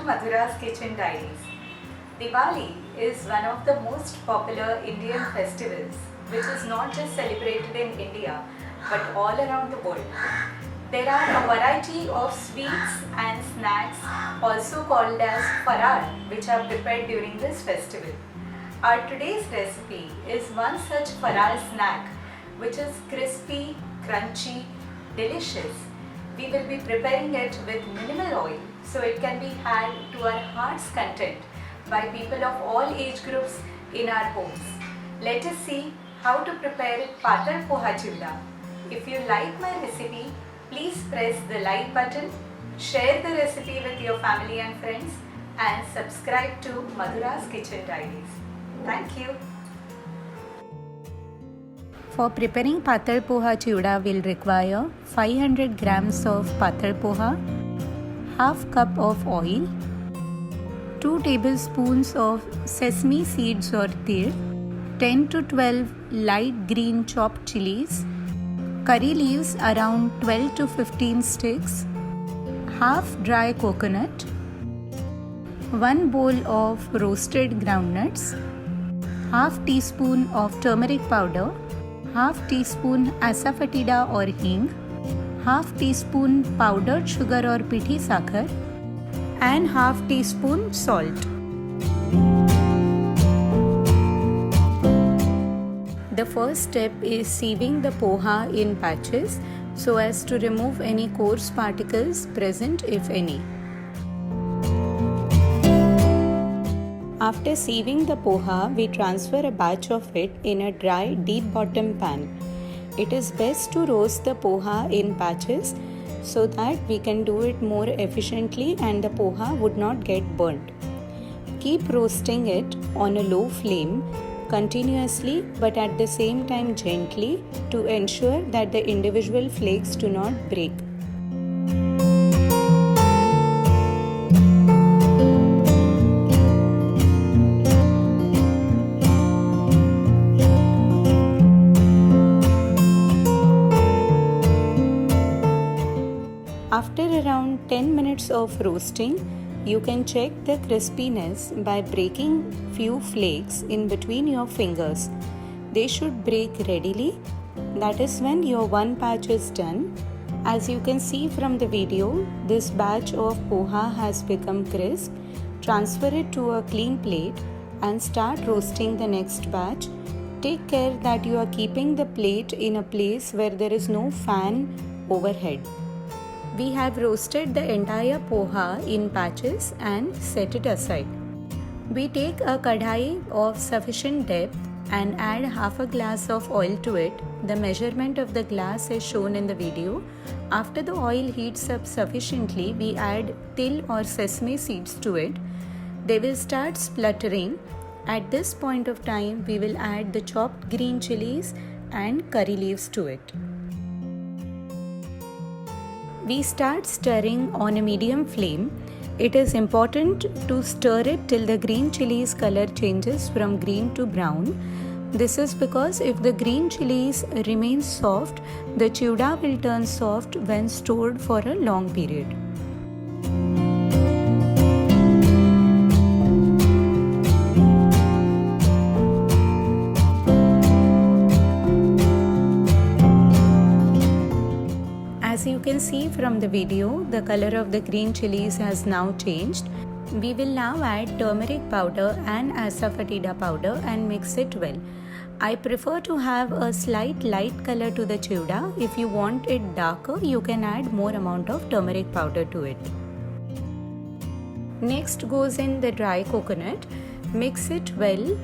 Madhura's Kitchen Diaries. Diwali is one of the most popular Indian festivals which is not just celebrated in India but all around the world. There are a variety of sweets and snacks also called as farar which are prepared during this festival. Our today's recipe is one such farar snack which is crispy, crunchy, delicious. We will be preparing it with minimal oil so it can be had to our heart's content by people of all age groups in our homes. Let us see how to prepare Patal Poha Chiuda. If you like my recipe, please press the like button, share the recipe with your family and friends and subscribe to Madhura's Kitchen Diaries. Thank you. For preparing Patal Poha Chiuda, we'll require 500 grams of Patal Poha, half cup of oil, 2 tablespoons of sesame seeds or til, 10 to 12 light green chopped chilies, curry leaves around 12 to 15 sticks, half dry coconut, 1 bowl of roasted groundnuts, half teaspoon of turmeric powder, half teaspoon asafoetida or hing, half teaspoon powdered sugar or pithi sakhar, and half teaspoon salt. The first step is sieving the poha in patches so as to remove any coarse particles present, if any. After sieving the poha, we transfer a batch of it in a dry, deep bottom pan. It is best to roast the poha in batches so that we can do it more efficiently and the poha would not get burnt. Keep roasting it on a low flame continuously but at the same time gently to ensure that the individual flakes do not break. After around 10 minutes of roasting, you can check the crispiness by breaking few flakes in between your fingers. They should break readily. That is when your one batch is done. As you can see from the video, this batch of poha has become crisp. Transfer it to a clean plate and start roasting the next batch. Take care that you are keeping the plate in a place where there is no fan overhead. We have roasted the entire poha in patches and set it aside. We take a kadhai of sufficient depth and add half a glass of oil to it. The measurement of the glass is shown in the video. After the oil heats up sufficiently, we add til or sesame seeds to it. They will start spluttering. At this point of time, we will add the chopped green chilies and curry leaves to it. We start stirring on a medium flame. It is important to stir it till the green chilies color changes from green to brown. This is because if the green chilies remain soft, the chiuda will turn soft when stored for a long period. As you can see from the video, the color of the green chilies has now changed. We will now add turmeric powder and asafoetida powder and mix it well. I prefer to have a slight light color to the chiuda. If you want it darker, you can add more amount of turmeric powder to it. Next goes in the dry coconut. Mix it well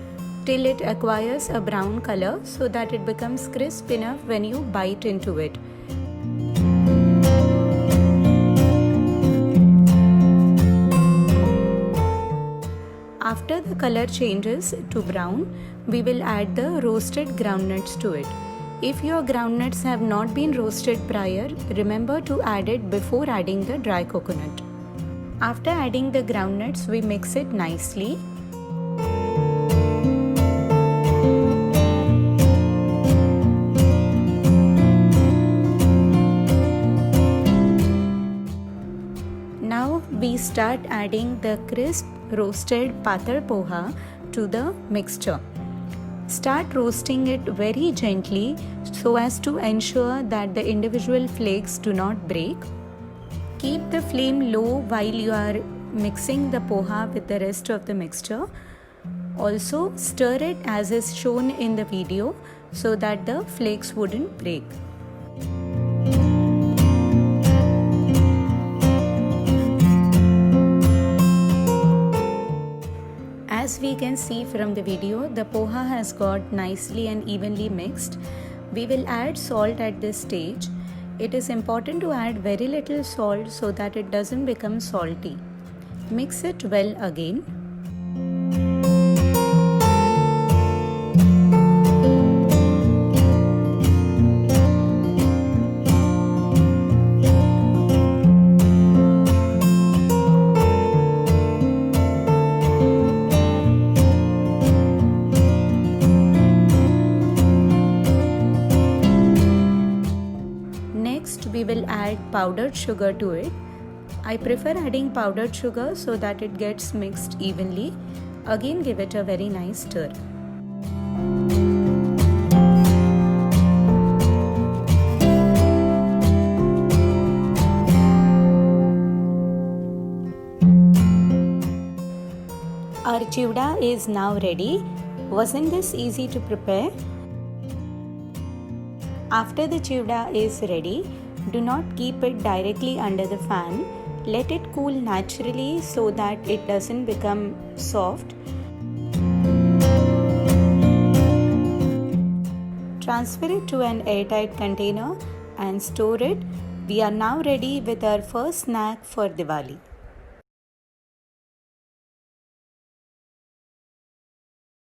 till it acquires a brown color so that it becomes crisp enough when you bite into it. After the color changes to brown, we will add the roasted groundnuts to it. If your groundnuts have not been roasted prior, remember to add it before adding the dry coconut. After adding the groundnuts, we mix it nicely. start adding the crisp roasted patar poha to the mixture. Start roasting it very gently so as to ensure that the individual flakes do not break. Keep the flame low while you are mixing the poha with the rest of the mixture. Also, stir it as is shown in the video so that the flakes wouldn't break. As we can see from the video, the poha has got nicely and evenly mixed. We will add salt at this stage. It is important to add very little salt so that it doesn't become salty. Mix it well again. Next, we will add powdered sugar to it. I prefer adding powdered sugar so that it gets mixed evenly. Again, give it a very nice stir. Our chivda is now ready. Wasn't this easy to prepare? After the chivda is ready, do not keep it directly under the fan. Let it cool naturally so that it doesn't become soft. Transfer it to an airtight container and store it. We are now ready with our first snack for Diwali.